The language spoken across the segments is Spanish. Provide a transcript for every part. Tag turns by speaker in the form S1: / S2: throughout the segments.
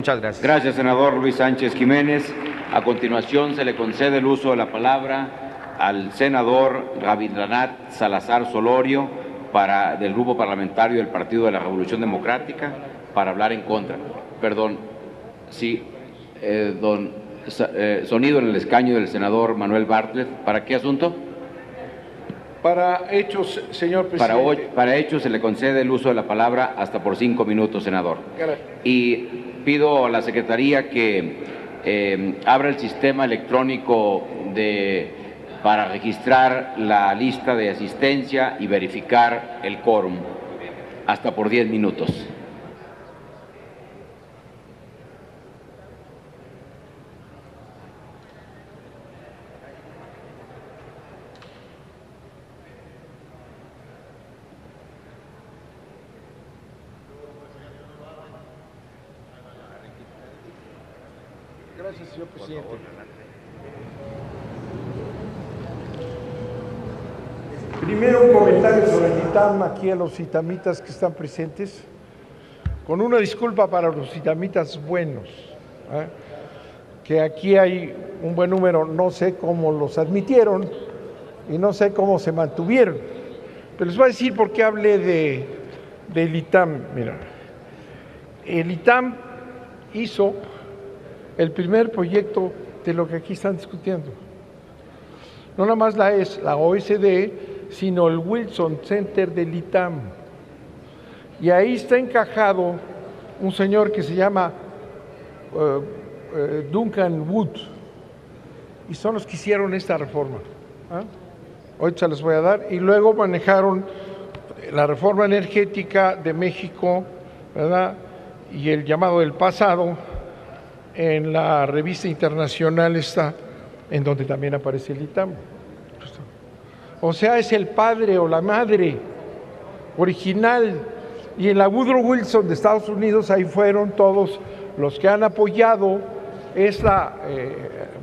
S1: Muchas gracias.
S2: Gracias, senador Luis Sánchez Jiménez. A continuación, se le concede el uso de la palabra al senador Rabindranath Salazar Solorio del Grupo Parlamentario del Partido de la Revolución Democrática para hablar en contra. Perdón, sí, sonido en el escaño del senador Manuel Bartlett. ¿Para qué asunto?
S3: Para hechos, señor presidente.
S2: Para hechos se le concede el uso de la palabra hasta por 5 minutos, senador.
S3: Gracias.
S2: Y pido a la Secretaría que abra el sistema electrónico para registrar la lista de asistencia y verificar el quórum hasta por 10 minutos.
S3: Gracias, señor presidente. Primero un comentario sobre el ITAM aquí a los itamitas que están presentes, con una disculpa para los itamitas buenos, que aquí hay un buen número, no sé cómo los admitieron y no sé cómo se mantuvieron, pero les voy a decir por qué hablé del ITAM. Mira, el ITAM hizo el primer proyecto de lo que aquí están discutiendo. No nada más la OSD, sino el Wilson Center del ITAM. Y ahí está encajado un señor que se llama Duncan Wood, y son los que hicieron esta reforma. Ahorita se les voy a dar. Y luego manejaron la reforma energética de México, ¿verdad? Y el llamado del pasado, en la revista internacional está, en donde también aparece el ITAM. O sea, es el padre o la madre original. Y en la Woodrow Wilson de Estados Unidos, ahí fueron todos los que han apoyado esta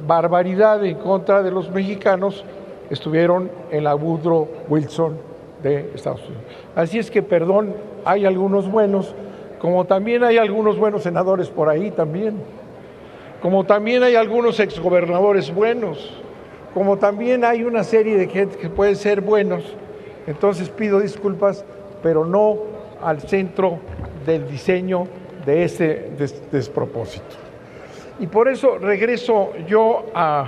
S3: barbaridad en contra de los mexicanos, estuvieron en la Woodrow Wilson de Estados Unidos. Así es que, perdón, hay algunos buenos, como también hay algunos buenos senadores por ahí también, como también hay algunos exgobernadores buenos, como también hay una serie de gente que pueden ser buenos. Entonces pido disculpas, pero no al centro del diseño de este despropósito. Y por eso regreso yo a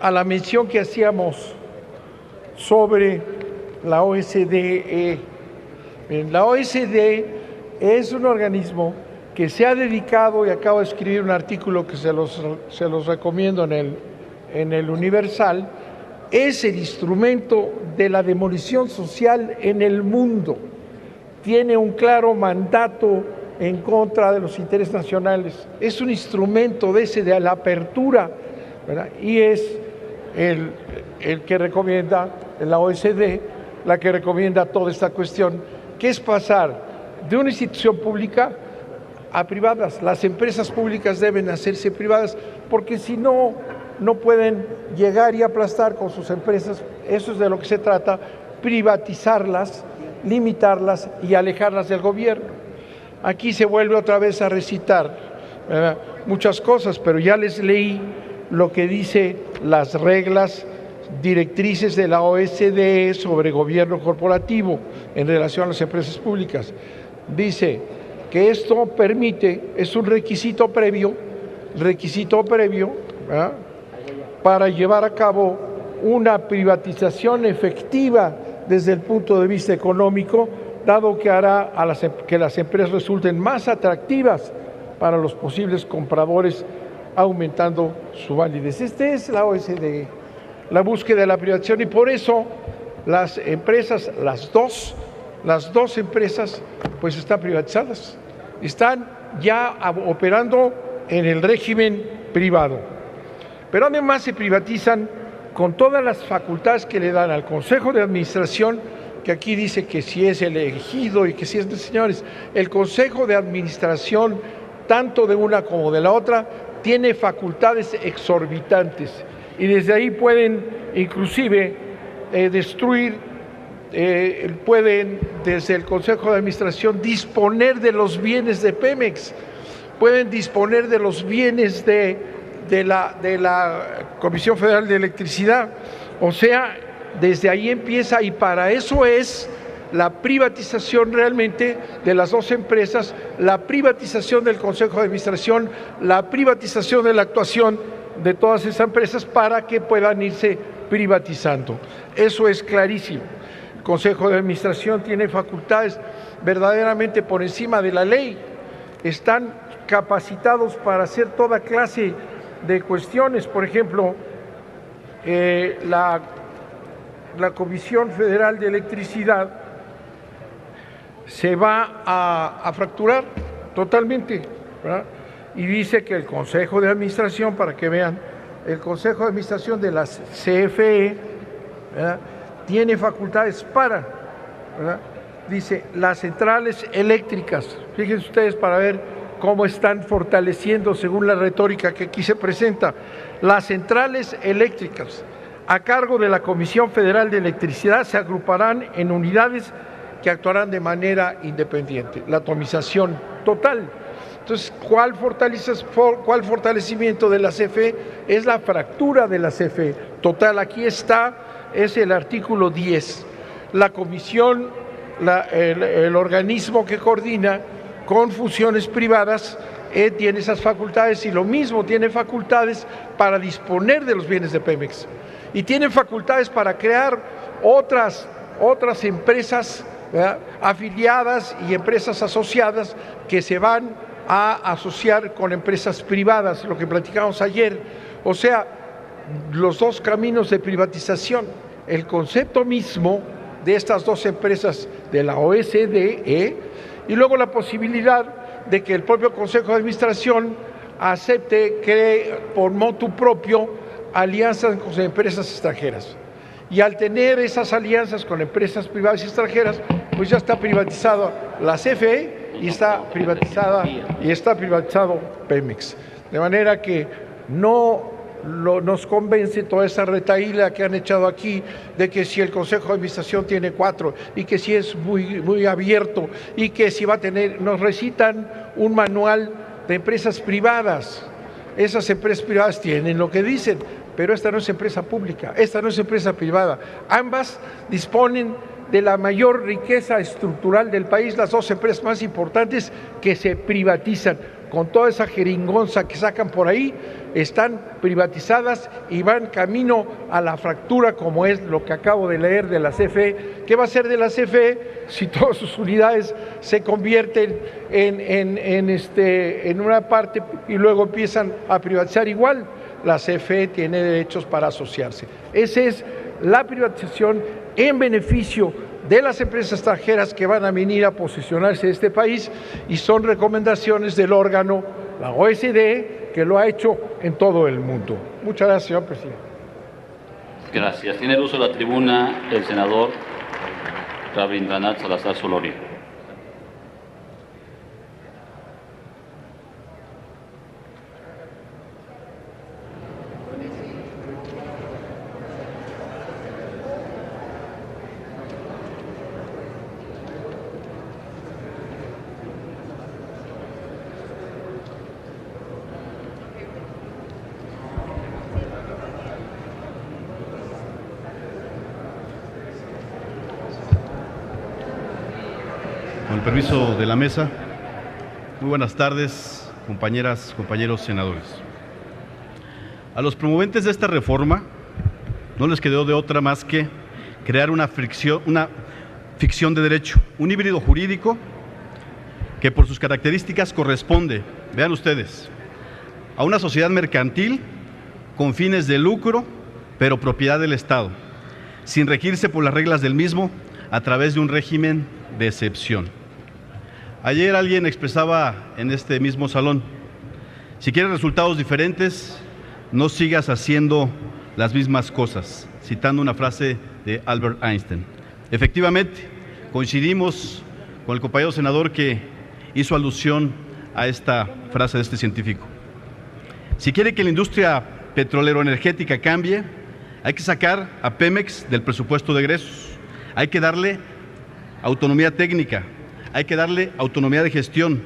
S3: la mención que hacíamos sobre la OSDE. La OSDE es un organismo que se ha dedicado, y acabo de escribir un artículo que se los recomiendo en el Universal, es el instrumento de la demolición social en el mundo. Tiene un claro mandato en contra de los intereses nacionales. Es un instrumento de la apertura, ¿verdad? Y es el que recomienda la OSD, la que recomienda toda esta cuestión, que es pasar de una institución pública a privadas. Las empresas públicas deben hacerse privadas, porque si no, no pueden llegar y aplastar con sus empresas. Eso es de lo que se trata, privatizarlas, limitarlas y alejarlas del gobierno. Aquí se vuelve otra vez a recitar muchas cosas, pero ya les leí lo que dice las reglas directrices de la OSDE sobre gobierno corporativo en relación a las empresas públicas. Dice que esto permite, es un requisito previo, ¿verdad?, para llevar a cabo una privatización efectiva desde el punto de vista económico, dado que hará que las empresas resulten más atractivas para los posibles compradores, aumentando su validez. Este es la OSDE, la búsqueda de la privatización, y por eso las empresas, las dos empresas, pues están privatizadas, están ya operando en el régimen privado. Pero además se privatizan con todas las facultades que le dan al Consejo de Administración, que aquí dice que si es elegido y que si es de señores. El Consejo de Administración, tanto de una como de la otra, tiene facultades exorbitantes, y desde ahí pueden inclusive destruir, pueden desde el Consejo de Administración disponer de los bienes de Pemex. pueden disponer de los bienes de la Comisión Federal de Electricidad. O sea, desde ahí empieza, y para eso es la privatización realmente de las dos empresas, la privatización del Consejo de Administración, la privatización de la actuación de todas esas empresas para que puedan irse privatizando. Eso es clarísimo. El Consejo de Administración tiene facultades verdaderamente por encima de la ley. Están capacitados para hacer toda clase de cuestiones. Por ejemplo, la Comisión Federal de Electricidad se va a fracturar totalmente, ¿verdad? Y dice que el Consejo de Administración, para que vean, el Consejo de Administración de la CFE, ¿verdad?, tiene facultades para, ¿verdad?, dice, las centrales eléctricas. Fíjense ustedes para ver cómo están fortaleciendo, según la retórica que aquí se presenta, las centrales eléctricas a cargo de la Comisión Federal de Electricidad se agruparán en unidades que actuarán de manera independiente. La atomización total. Entonces, ¿cuál fortalecimiento de la CFE? Es la fractura de la CFE total. Aquí está, es el artículo 10. La comisión, el organismo que coordina con funciones privadas, tiene esas facultades, y lo mismo tiene facultades para disponer de los bienes de Pemex. Y tiene facultades para crear otras empresas, ¿verdad?, afiliadas y empresas asociadas que se van a asociar con empresas privadas, lo que platicamos ayer. O sea, los dos caminos de privatización, el concepto mismo de estas dos empresas de la OSDE, y luego la posibilidad de que el propio Consejo de Administración acepte, cree por motu propio alianzas con empresas extranjeras. Y al tener esas alianzas con empresas privadas y extranjeras, pues ya está privatizada la CFE y está privatizado Pemex. De manera que nos convence toda esa retahíla que han echado aquí de que si el Consejo de Administración tiene 4 y que si es muy abierto y que si va a tener, nos recitan un manual de empresas privadas. Esas empresas privadas tienen lo que dicen, pero esta no es empresa pública, esta no es empresa privada. Ambas disponen de la mayor riqueza estructural del país, las dos empresas más importantes que se privatizan. Con toda esa jeringonza que sacan por ahí, están privatizadas y van camino a la fractura, como es lo que acabo de leer de la CFE. ¿Qué va a ser de la CFE si todas sus unidades se convierten en una parte y luego empiezan a privatizar igual? La CFE tiene derechos para asociarse. Esa es la privatización en beneficio de las empresas extranjeras que van a venir a posicionarse en este país, y son recomendaciones del órgano, la OSDE, que lo ha hecho en todo el mundo. Muchas gracias, señor presidente.
S1: Gracias. Tiene el uso de la tribuna el senador Rabindranath Salazar Solorio.
S4: Con el permiso de la mesa, muy buenas tardes, compañeras, compañeros senadores. A los promoventes de esta reforma no les quedó de otra más que crear una ficción de derecho, un híbrido jurídico que por sus características corresponde, vean ustedes, a una sociedad mercantil con fines de lucro, pero propiedad del Estado, sin regirse por las reglas del mismo a través de un régimen de excepción. Ayer alguien expresaba en este mismo salón: si quieres resultados diferentes, no sigas haciendo las mismas cosas, citando una frase de Albert Einstein. Efectivamente, coincidimos con el compañero senador que hizo alusión a esta frase de este científico. Si quiere que la industria petrolero-energética cambie, hay que sacar a Pemex del presupuesto de egresos, hay que darle autonomía técnica, hay que darle autonomía de gestión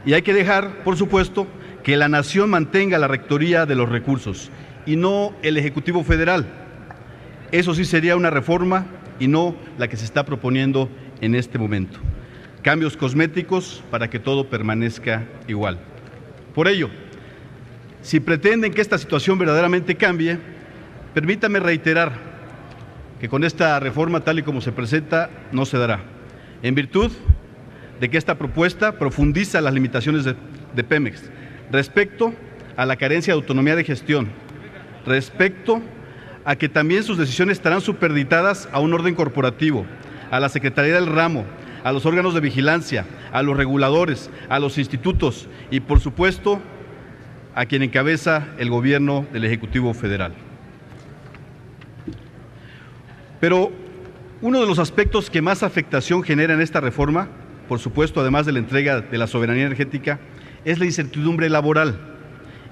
S4: Y hay que dejar, por supuesto, que la nación mantenga la rectoría de los recursos y no el Ejecutivo Federal. Eso sí sería una reforma y no la que se está proponiendo en este momento. Cambios cosméticos para que todo permanezca igual. Por ello, si pretenden que esta situación verdaderamente cambie, permítame reiterar que con esta reforma tal y como se presenta no se dará, en virtud de que esta propuesta profundiza las limitaciones de Pemex respecto a la carencia de autonomía de gestión, respecto a que también sus decisiones estarán supeditadas a un orden corporativo, a la Secretaría del Ramo, a los órganos de vigilancia, a los reguladores, a los institutos y, por supuesto, a quien encabeza el gobierno del Ejecutivo Federal. Pero uno de los aspectos que más afectación genera en esta reforma, por supuesto, además de la entrega de la soberanía energética, es la incertidumbre laboral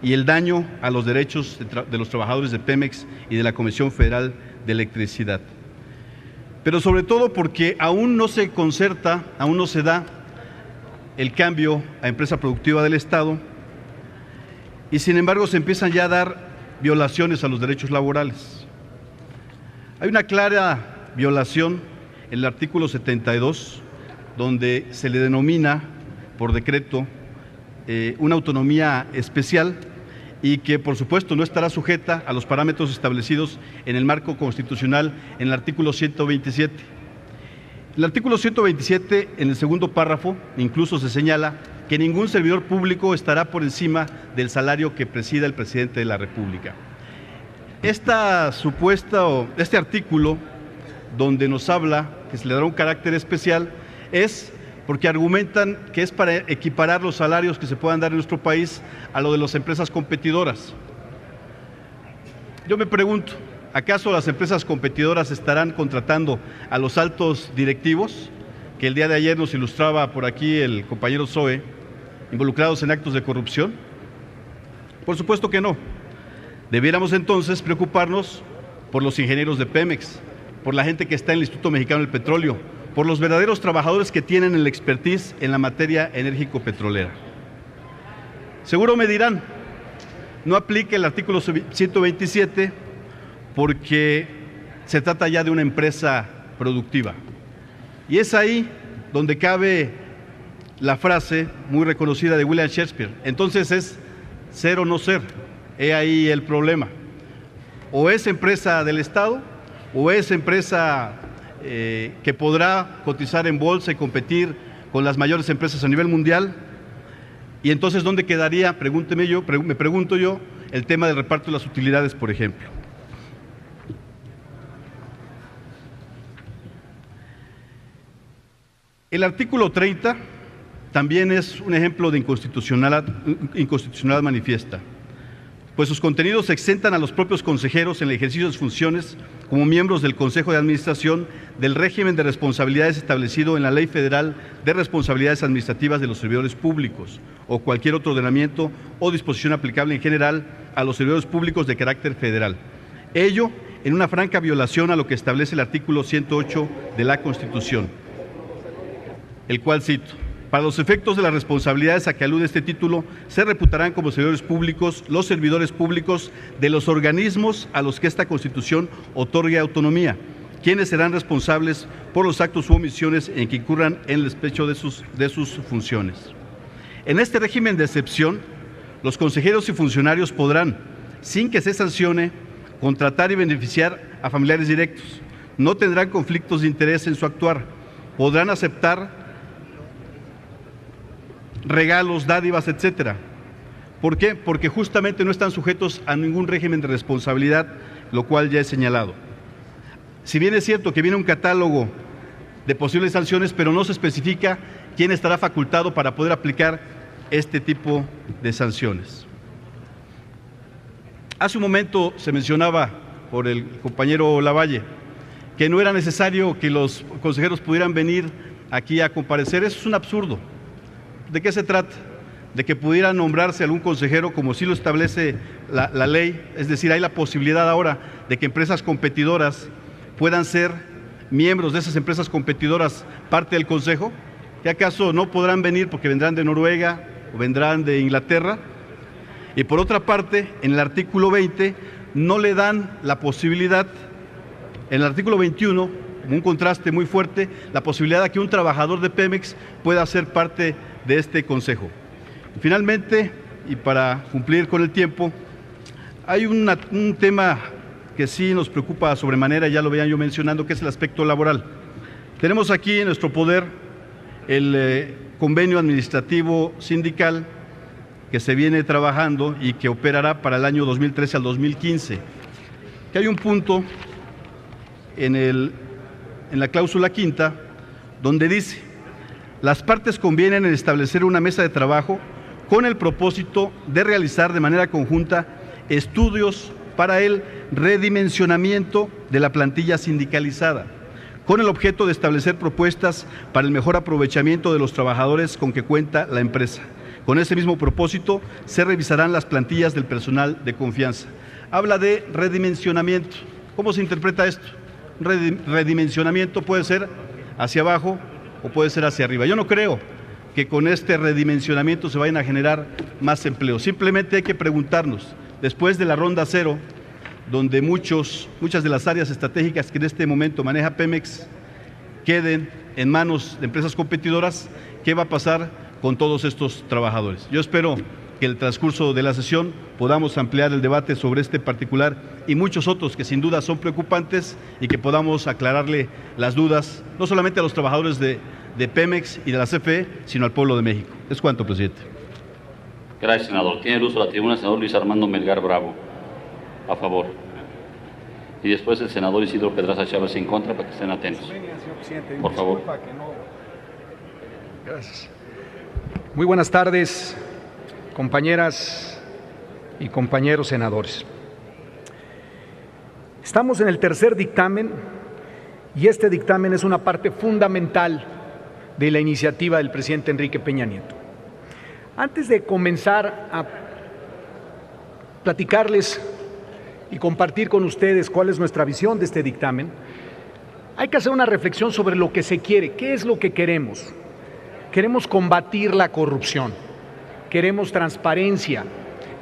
S4: y el daño a los derechos de los trabajadores de Pemex y de la Comisión Federal de Electricidad. Pero sobre todo porque aún no se concerta, aún no se da el cambio a empresa productiva del Estado y sin embargo se empiezan ya a dar violaciones a los derechos laborales. Hay una clara violación en el artículo 72, donde se le denomina por decreto una autonomía especial y que por supuesto no estará sujeta a los parámetros establecidos en el marco constitucional en el artículo 127. El artículo 127, en el segundo párrafo, incluso se señala que ningún servidor público estará por encima del salario que presida el presidente de la República. Este artículo, donde nos habla que se le dará un carácter especial, es porque argumentan que es para equiparar los salarios que se puedan dar en nuestro país a lo de las empresas competidoras. Yo me pregunto, ¿acaso las empresas competidoras estarán contratando a los altos directivos, que el día de ayer nos ilustraba por aquí el compañero Zoe, involucrados en actos de corrupción? Por supuesto que no. Debiéramos entonces preocuparnos por los ingenieros de Pemex, por la gente que está en el Instituto Mexicano del Petróleo, por los verdaderos trabajadores que tienen el expertise en la materia enérgico-petrolera. Seguro me dirán, no aplica el artículo 127 porque se trata ya de una empresa productiva. Y es ahí donde cabe la frase muy reconocida de William Shakespeare. Entonces es ser o no ser. He ahí el problema. O es empresa del Estado, o es empresa que podrá cotizar en bolsa y competir con las mayores empresas a nivel mundial. Y entonces, ¿dónde quedaría, me pregunto yo, el tema del reparto de las utilidades, por ejemplo? El artículo 30 también es un ejemplo de inconstitucionalidad manifiesta, pues sus contenidos exentan a los propios consejeros en el ejercicio de sus funciones como miembros del Consejo de Administración del régimen de responsabilidades establecido en la Ley Federal de Responsabilidades Administrativas de los Servidores Públicos o cualquier otro ordenamiento o disposición aplicable en general a los servidores públicos de carácter federal. Ello en una franca violación a lo que establece el artículo 108 de la Constitución, el cual cito: para los efectos de las responsabilidades a que alude este título, se reputarán como servidores públicos los servidores públicos de los organismos a los que esta Constitución otorgue autonomía, quienes serán responsables por los actos u omisiones en que incurran en el despecho de sus funciones. En este régimen de excepción, los consejeros y funcionarios podrán, sin que se sancione, contratar y beneficiar a familiares directos. No tendrán conflictos de interés en su actuar. Podrán aceptar regalos, dádivas, etcétera. ¿Por qué? Porque justamente no están sujetos a ningún régimen de responsabilidad, lo cual ya he señalado. Si bien es cierto que viene un catálogo de posibles sanciones, pero no se especifica quién estará facultado para poder aplicar este tipo de sanciones. Hace un momento se mencionaba por el compañero Lavalle que no era necesario que los consejeros pudieran venir aquí a comparecer. Eso es un absurdo. ¿De qué se trata? De que pudiera nombrarse algún consejero como sí lo establece la ley, es decir, hay la posibilidad ahora de que empresas competidoras puedan ser miembros de esas empresas competidoras parte del consejo. ¿Que acaso no podrán venir porque vendrán de Noruega, o vendrán de Inglaterra. Y por otra parte, en el artículo 20 no le dan la posibilidad, en el artículo 21, un contraste muy fuerte, la posibilidad de que un trabajador de Pemex pueda ser parte de este consejo. Y finalmente, y para cumplir con el tiempo, hay un tema que sí nos preocupa sobremanera, ya lo veían yo mencionando, que es el aspecto laboral. Tenemos aquí en nuestro poder el convenio administrativo sindical que se viene trabajando y que operará para el año 2013 al 2015. Que hay un punto en la cláusula quinta donde dice: las partes convienen en establecer una mesa de trabajo con el propósito de realizar de manera conjunta estudios para el redimensionamiento de la plantilla sindicalizada, con el objeto de establecer propuestas para el mejor aprovechamiento de los trabajadores con que cuenta la empresa. Con ese mismo propósito se revisarán las plantillas del personal de confianza. Habla de redimensionamiento. ¿Cómo se interpreta esto? Redimensionamiento puede ser hacia abajo o puede ser hacia arriba. Yo no creo que con este redimensionamiento se vayan a generar más empleo. Simplemente hay que preguntarnos, después de la ronda cero, donde muchas de las áreas estratégicas que en este momento maneja Pemex queden en manos de empresas competidoras, ¿qué va a pasar con todos estos trabajadores? Yo espero que en el transcurso de la sesión podamos ampliar el debate sobre este particular y muchos otros que sin duda son preocupantes y que podamos aclararle las dudas, no solamente a los trabajadores de Pemex y de la CFE, sino al pueblo de México. Es cuanto, presidente.
S1: Gracias, senador. Tiene el uso de la tribuna el senador Luis Armando Melgar Bravo. A favor. Y después el senador Isidro Pedraza Chávez en contra, para que estén atentos. Por favor.
S5: Gracias. Muy buenas tardes, compañeras y compañeros senadores. Estamos en el tercer dictamen y este dictamen es una parte fundamental de la iniciativa del presidente Enrique Peña Nieto. Antes de comenzar a platicarles y compartir con ustedes cuál es nuestra visión de este dictamen, hay que hacer una reflexión sobre lo que se quiere. ¿Qué es lo que queremos? Queremos combatir la corrupción, queremos transparencia,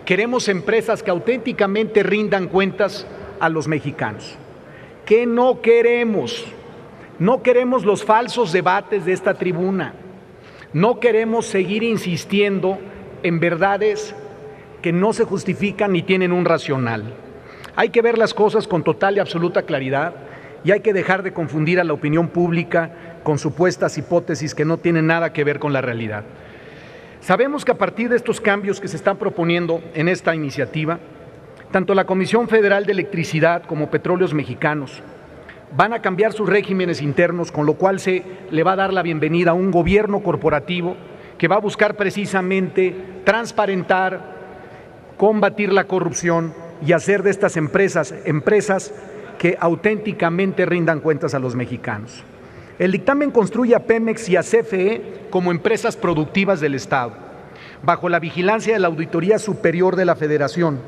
S5: queremos empresas que auténticamente rindan cuentas a los mexicanos. ¿Qué no queremos? No queremos los falsos debates de esta tribuna, no queremos seguir insistiendo en verdades que no se justifican ni tienen un racional. Hay que ver las cosas con total y absoluta claridad y hay que dejar de confundir a la opinión pública con supuestas hipótesis que no tienen nada que ver con la realidad. Sabemos que a partir de estos cambios que se están proponiendo en esta iniciativa, tanto la Comisión Federal de Electricidad como Petróleos Mexicanos van a cambiar sus regímenes internos, con lo cual se le va a dar la bienvenida a un gobierno corporativo que va a buscar precisamente transparentar, combatir la corrupción y hacer de estas empresas que auténticamente rindan cuentas a los mexicanos. El dictamen construye a Pemex y a CFE como empresas productivas del Estado, bajo la vigilancia de la Auditoría Superior de la Federación,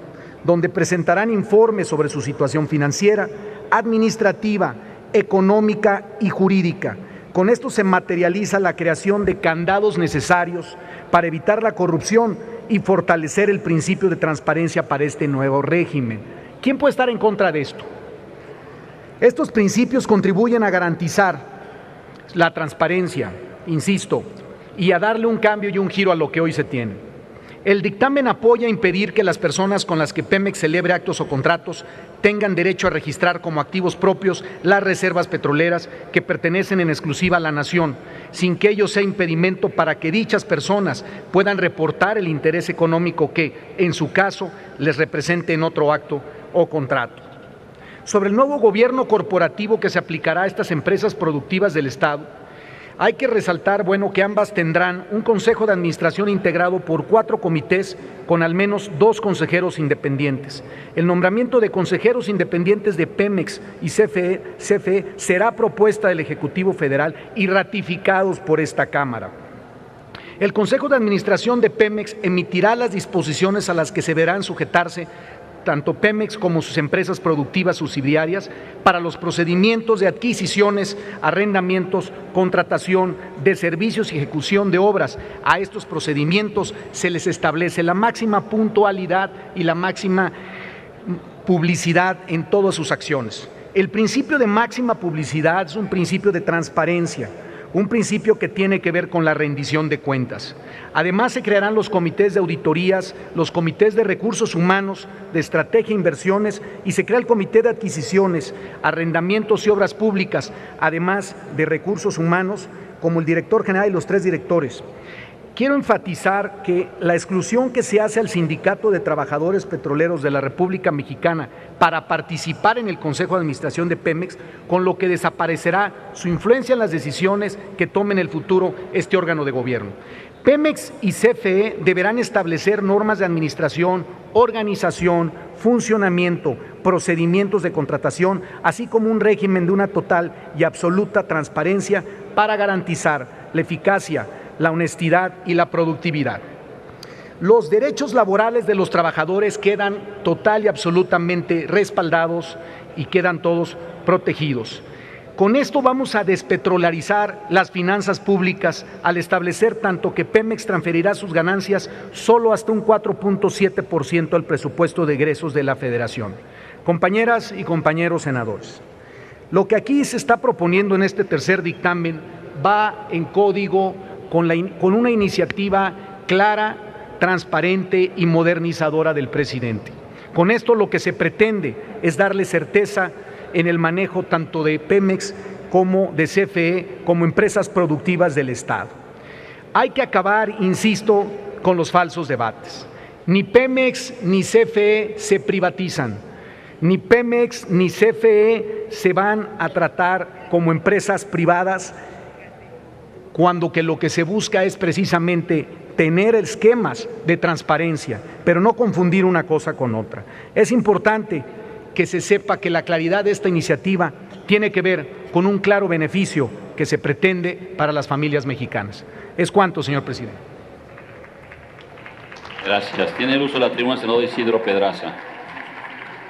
S5: donde presentarán informes sobre su situación financiera, administrativa, económica y jurídica. Con esto se materializa la creación de candados necesarios para evitar la corrupción y fortalecer el principio de transparencia para este nuevo régimen. ¿Quién puede estar en contra de esto? Estos principios contribuyen a garantizar la transparencia, insisto, y a darle un cambio y un giro a lo que hoy se tiene. El dictamen apoya a impedir que las personas con las que Pemex celebre actos o contratos tengan derecho a registrar como activos propios las reservas petroleras que pertenecen en exclusiva a la nación, sin que ello sea impedimento para que dichas personas puedan reportar el interés económico que, en su caso, les represente en otro acto o contrato. Sobre el nuevo gobierno corporativo que se aplicará a estas empresas productivas del Estado, hay que resaltar, que ambas tendrán un consejo de administración integrado por 4 comités con al menos 2 consejeros independientes. El nombramiento de consejeros independientes de Pemex y CFE será propuesta del Ejecutivo Federal y ratificados por esta Cámara. El Consejo de Administración de Pemex emitirá las disposiciones a las que se deberán sujetarse tanto Pemex como sus empresas productivas subsidiarias para los procedimientos de adquisiciones, arrendamientos, contratación de servicios y ejecución de obras. A estos procedimientos se les establece la máxima puntualidad y la máxima publicidad en todas sus acciones. El principio de máxima publicidad es un principio de transparencia, un principio que tiene que ver con la rendición de cuentas. Además, se crearán los comités de auditorías, los comités de recursos humanos, de estrategia e inversiones, y se crea el comité de adquisiciones, arrendamientos y obras públicas, además de recursos humanos, como el director general y los 3 directores. Quiero enfatizar que la exclusión que se hace al Sindicato de Trabajadores Petroleros de la República Mexicana para participar en el Consejo de Administración de Pemex, con lo que desaparecerá su influencia en las decisiones que tome en el futuro este órgano de gobierno. Pemex y CFE deberán establecer normas de administración, organización, funcionamiento, procedimientos de contratación, así como un régimen de una total y absoluta transparencia para garantizar la eficacia, la honestidad y la productividad. Los derechos laborales de los trabajadores quedan total y absolutamente respaldados y quedan todos protegidos. Con esto vamos a despetrolarizar las finanzas públicas al establecer tanto que Pemex transferirá sus ganancias solo hasta un 4.7% al presupuesto de egresos de la Federación. Compañeras y compañeros senadores, lo que aquí se está proponiendo en este tercer dictamen va en código con una iniciativa clara, transparente y modernizadora del presidente. Con esto lo que se pretende es darle certeza en el manejo tanto de Pemex como de CFE como empresas productivas del Estado. Hay que acabar, insisto, con los falsos debates. Ni Pemex ni CFE se privatizan, ni Pemex ni CFE se van a tratar como empresas privadas, cuando que lo que se busca es precisamente tener esquemas de transparencia, pero no confundir una cosa con otra. Es importante que se sepa que la claridad de esta iniciativa tiene que ver con un claro beneficio que se pretende para las familias mexicanas. Es cuanto, señor presidente.
S1: Gracias. Tiene el uso de la tribuna el senador Isidro Pedraza.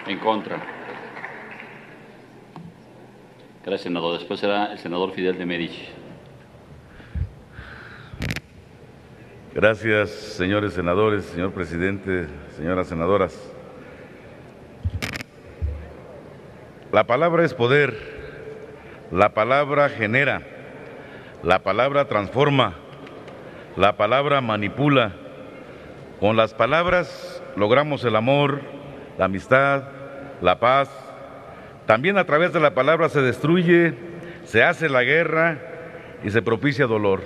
S1: En contra. Gracias, senador. Después será el senador Fidel de Medici.
S6: Gracias, señores senadores, señor presidente, señoras senadoras. La palabra es poder, la palabra genera, la palabra transforma, la palabra manipula. Con las palabras logramos el amor, la amistad, la paz. También a través de la palabra se destruye, se hace la guerra y se propicia dolor.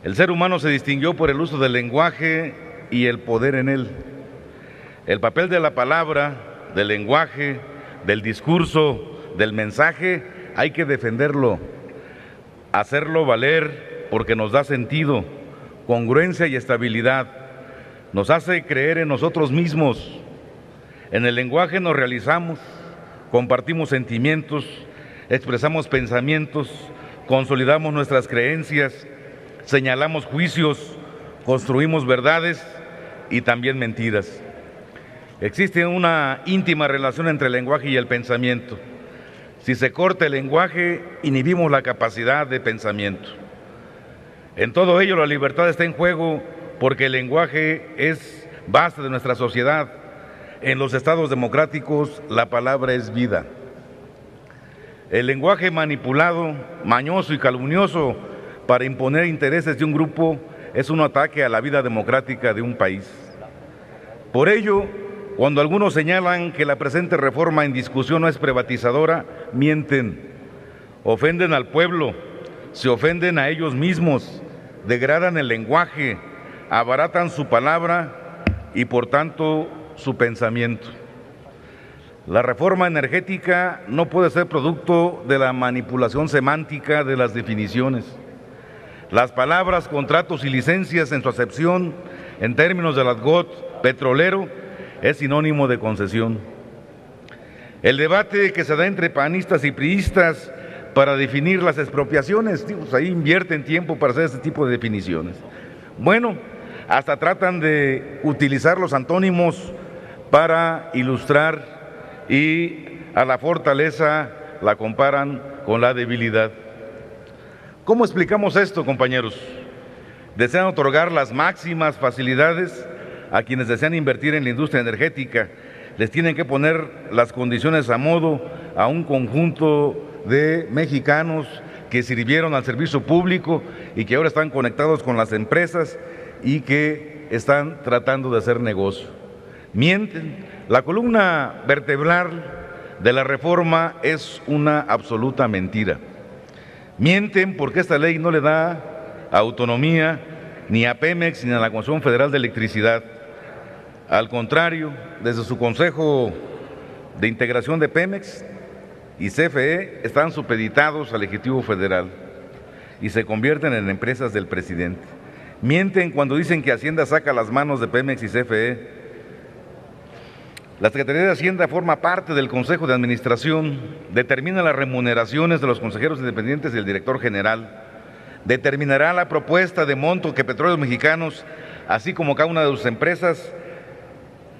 S6: El ser humano se distinguió por el uso del lenguaje y el poder en él. El papel de la palabra, del lenguaje, del discurso, del mensaje, hay que defenderlo, hacerlo valer porque nos da sentido, congruencia y estabilidad. Nos hace creer en nosotros mismos. En el lenguaje nos realizamos, compartimos sentimientos, expresamos pensamientos, consolidamos nuestras creencias, señalamos juicios, construimos verdades y también mentiras. Existe una íntima relación entre el lenguaje y el pensamiento. Si se corta el lenguaje, inhibimos la capacidad de pensamiento. En todo ello, la libertad está en juego porque el lenguaje es base de nuestra sociedad. En los estados democráticos, la palabra es vida. El lenguaje manipulado, mañoso y calumnioso para imponer intereses de un grupo es un ataque a la vida democrática de un país. Por ello, cuando algunos señalan que la presente reforma en discusión no es privatizadora, mienten, ofenden al pueblo, se ofenden a ellos mismos, degradan el lenguaje, abaratan su palabra y por tanto su pensamiento. La reforma energética no puede ser producto de la manipulación semántica de las definiciones. Las palabras, contratos y licencias en su acepción, en términos de las GOT, petrolero, es sinónimo de concesión. El debate que se da entre panistas y priistas para definir las expropiaciones, pues ahí invierten tiempo para hacer este tipo de definiciones. Bueno, hasta tratan de utilizar los antónimos para ilustrar, y a la fortaleza la comparan con la debilidad. ¿Cómo explicamos esto, compañeros? Desean otorgar las máximas facilidades a quienes desean invertir en la industria energética. Les tienen que poner las condiciones a modo a un conjunto de mexicanos que sirvieron al servicio público y que ahora están conectados con las empresas y que están tratando de hacer negocio. Mienten. La columna vertebral de la reforma es una absoluta mentira. Mienten porque esta ley no le da autonomía ni a Pemex ni a la Comisión Federal de Electricidad. Al contrario, desde su Consejo de Integración de Pemex y CFE están supeditados al Ejecutivo Federal y se convierten en empresas del presidente. Mienten cuando dicen que Hacienda saca las manos de Pemex y CFE. La Secretaría de Hacienda forma parte del Consejo de Administración, determina las remuneraciones de los consejeros independientes y el director general, determinará la propuesta de monto que Petróleos Mexicanos, así como cada una de sus empresas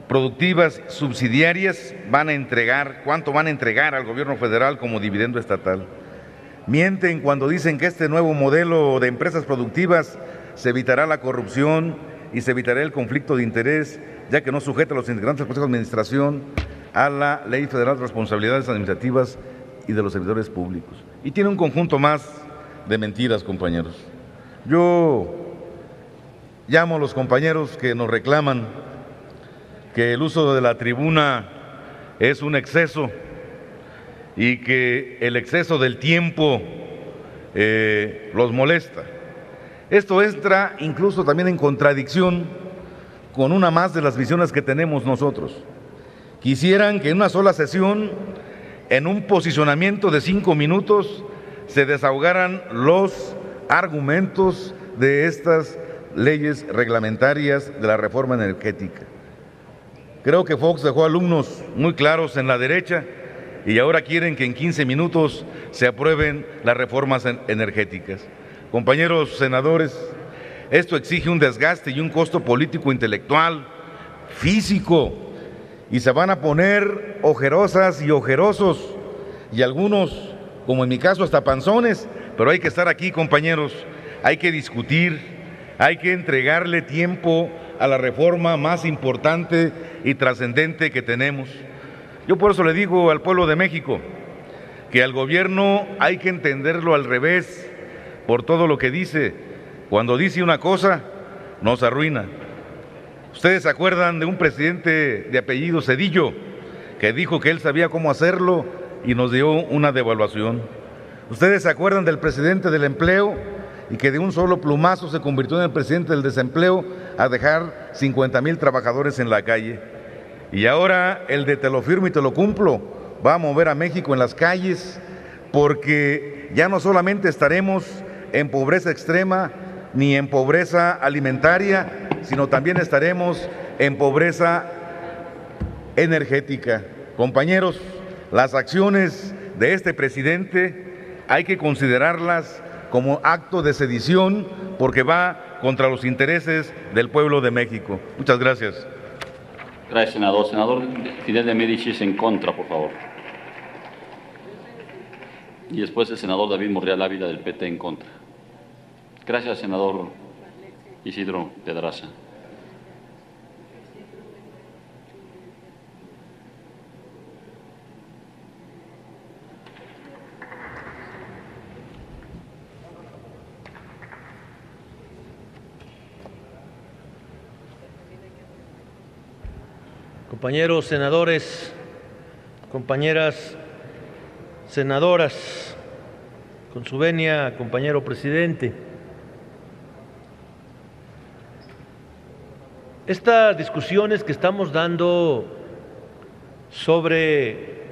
S6: productivas subsidiarias, van a entregar, cuánto van a entregar al gobierno federal como dividendo estatal. Mienten cuando dicen que este nuevo modelo de empresas productivas se evitará la corrupción y se evitará el conflicto de interés, ya que no sujeta a los integrantes del Consejo de Administración a la Ley Federal de Responsabilidades Administrativas y de los Servidores Públicos. Y tiene un conjunto más de mentiras, compañeros. Yo llamo a los compañeros que nos reclaman que el uso de la tribuna es un exceso y que el exceso del tiempo los molesta. Esto entra incluso también en contradicción con una más de las visiones que tenemos nosotros. Quisieran que en una sola sesión, en un posicionamiento de 5 minutos, se desahogaran los argumentos de estas leyes reglamentarias de la reforma energética. Creo que Fox dejó alumnos muy claros en la derecha y ahora quieren que en 15 minutos se aprueben las reformas energéticas. Compañeros senadores, esto exige un desgaste y un costo político, intelectual, físico, y se van a poner ojerosas y ojerosos, y algunos, como en mi caso, hasta panzones, pero hay que estar aquí, compañeros, hay que discutir, hay que entregarle tiempo a la reforma más importante y trascendente que tenemos. Yo por eso le digo al pueblo de México que al gobierno hay que entenderlo al revés por todo lo que dice. Cuando dice una cosa, nos arruina. Ustedes se acuerdan de un presidente de apellido Zedillo que dijo que él sabía cómo hacerlo y nos dio una devaluación. Ustedes se acuerdan del presidente del empleo y que de un solo plumazo se convirtió en el presidente del desempleo a dejar 50,000 trabajadores en la calle. Y ahora el de te lo firmo y te lo cumplo va a mover a México en las calles, porque ya no solamente estaremos en pobreza extrema ni en pobreza alimentaria, sino también estaremos en pobreza energética. Compañeros, las acciones de este presidente hay que considerarlas como acto de sedición porque va contra los intereses del pueblo de México. Muchas gracias.
S1: Gracias, senador. Senador Fidel de Médicis, en contra, por favor. Y después el senador David Monreal Ávila del PT, en contra. Gracias, senador Isidro Pedraza.
S7: Compañeros senadores, compañeras senadoras, con su venia, compañero presidente. Estas discusiones que estamos dando sobre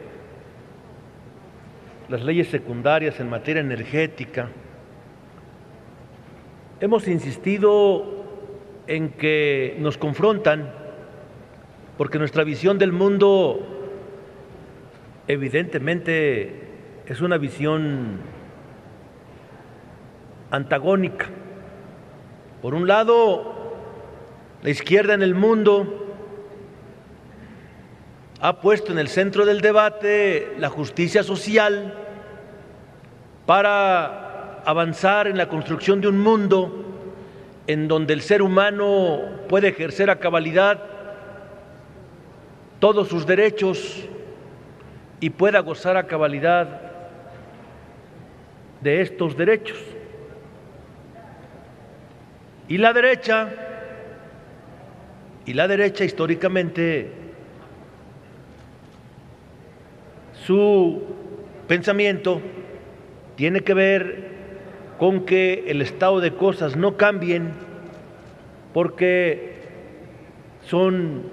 S7: las leyes secundarias en materia energética, hemos insistido en que nos confrontan porque nuestra visión del mundo evidentemente es una visión antagónica. Por un lado, la izquierda en el mundo ha puesto en el centro del debate la justicia social para avanzar en la construcción de un mundo en donde el ser humano puede ejercer a cabalidad todos sus derechos y pueda gozar a cabalidad de estos derechos. Y la derecha históricamente, su pensamiento tiene que ver con que el estado de cosas no cambien porque son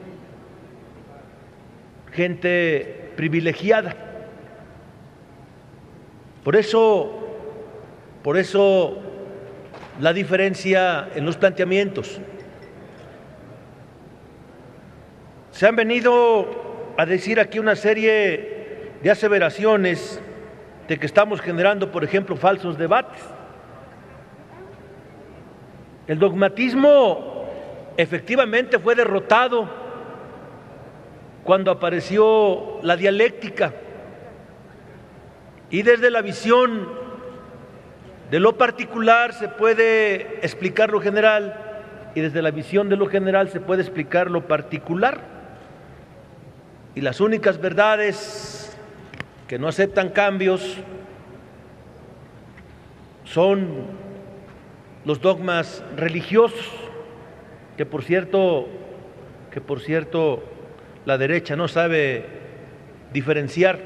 S7: gente privilegiada. Por eso la diferencia en los planteamientos. Se han venido a decir aquí una serie de aseveraciones de que estamos generando, por ejemplo, falsos debates. El dogmatismo efectivamente fue derrotado cuando apareció la dialéctica, y desde la visión de lo particular se puede explicar lo general y desde la visión de lo general se puede explicar lo particular. Y las únicas verdades que no aceptan cambios son los dogmas religiosos, que por cierto la derecha no sabe diferenciar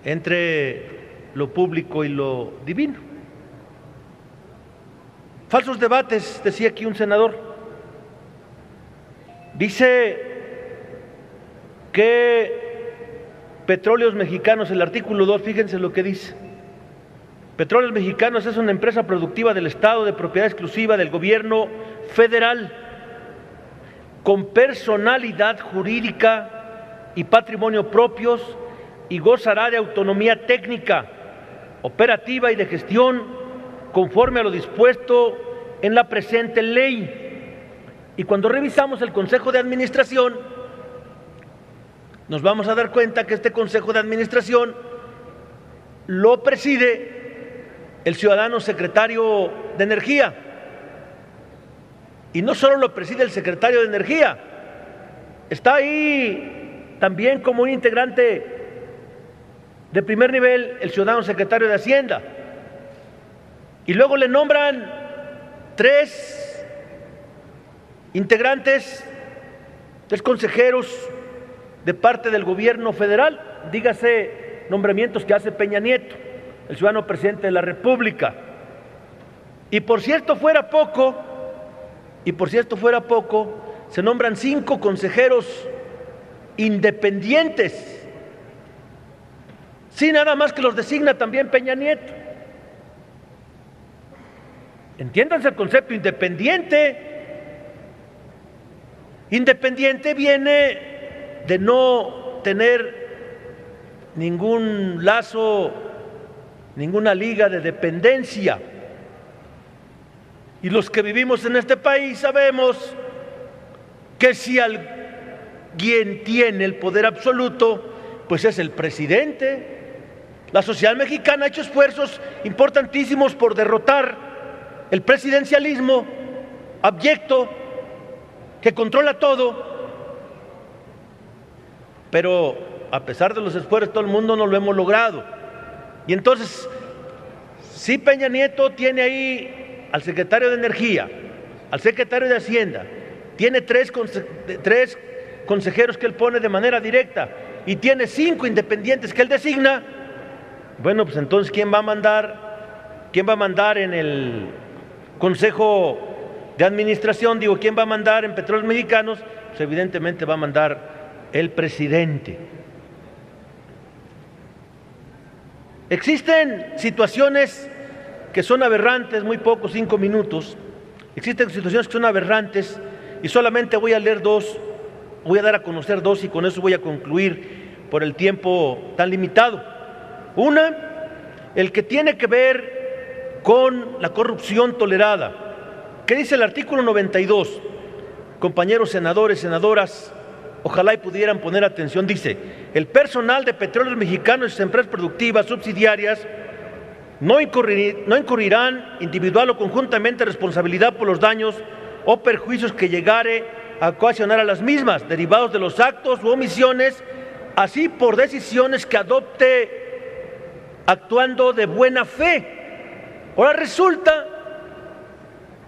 S7: entre lo público y lo divino. Falsos debates, decía aquí un senador. Dice que Petróleos Mexicanos, el artículo 2, fíjense lo que dice. Petróleos Mexicanos es una empresa productiva del Estado de propiedad exclusiva del gobierno federal, con personalidad jurídica y patrimonio propios, y gozará de autonomía técnica, operativa y de gestión conforme a lo dispuesto en la presente ley. Y cuando revisamos el Consejo de Administración, nos vamos a dar cuenta que este Consejo de Administración lo preside el ciudadano secretario de Energía. Y no solo lo preside el secretario de Energía, está ahí también como un integrante de primer nivel el ciudadano secretario de Hacienda. Y luego le nombran 3 integrantes, 3 consejeros de parte del gobierno federal, dígase nombramientos que hace Peña Nieto, el ciudadano presidente de la República. Y por cierto fuera poco, se nombran 5 consejeros independientes, sí, nada más que los designa también Peña Nieto. Entiéndanse el concepto independiente. Independiente viene de no tener ningún lazo, ninguna liga de dependencia. Y los que vivimos en este país sabemos que si alguien tiene el poder absoluto, pues es el presidente. La sociedad mexicana ha hecho esfuerzos importantísimos por derrotar el presidencialismo abyecto que controla todo, pero a pesar de los esfuerzos todo el mundo no lo hemos logrado. Y entonces, si Peña Nieto tiene ahí al secretario de Energía, al secretario de Hacienda, tiene 3 consejeros que él pone de manera directa y tiene 5 independientes que él designa, bueno, pues entonces ¿quién va a mandar en el Consejo de Administración? Digo, ¿quién va a mandar en Petróleos Mexicanos? Pues evidentemente va a mandar el presidente. Existen situaciones que son aberrantes, muy pocos, 5 minutos. Existen situaciones que son aberrantes y solamente voy a leer 2, voy a dar a conocer 2 y con eso voy a concluir por el tiempo tan limitado. Una, el que tiene que ver con la corrupción tolerada. ¿Qué dice el artículo 92? Compañeros senadores, senadoras, ojalá y pudieran poner atención, dice: el personal de Petróleos Mexicanos y sus empresas productivas subsidiarias no incurrirán individual o conjuntamente responsabilidad por los daños o perjuicios que llegare a ocasionar a las mismas, derivados de los actos u omisiones, así por decisiones que adopte actuando de buena fe. Ahora resulta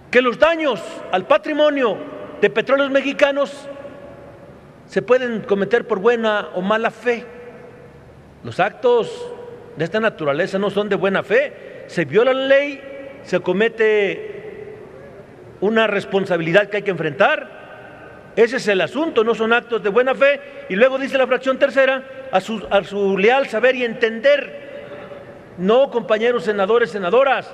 S7: que los daños al patrimonio de Petróleos Mexicanos se pueden cometer por buena o mala fe. Los actos de esta naturaleza no son de buena fe, se viola la ley, se comete una responsabilidad que hay que enfrentar. Ese es el asunto, no son actos de buena fe. Y luego dice la fracción tercera: a su leal saber y entender. No, compañeros senadores, senadoras,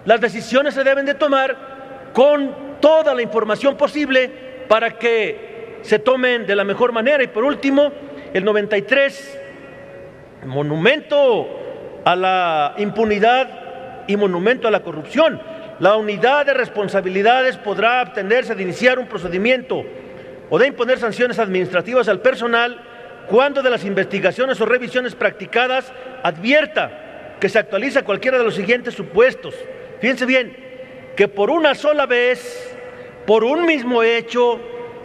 S7: las decisiones se deben de tomar con toda la información posible para que se tomen de la mejor manera. Y por último, el 93, monumento a la impunidad y monumento a la corrupción. La unidad de responsabilidades podrá abstenerse de iniciar un procedimiento o de imponer sanciones administrativas al personal cuando de las investigaciones o revisiones practicadas advierta que se actualiza cualquiera de los siguientes supuestos. Fíjense bien, que por una sola vez, por un mismo hecho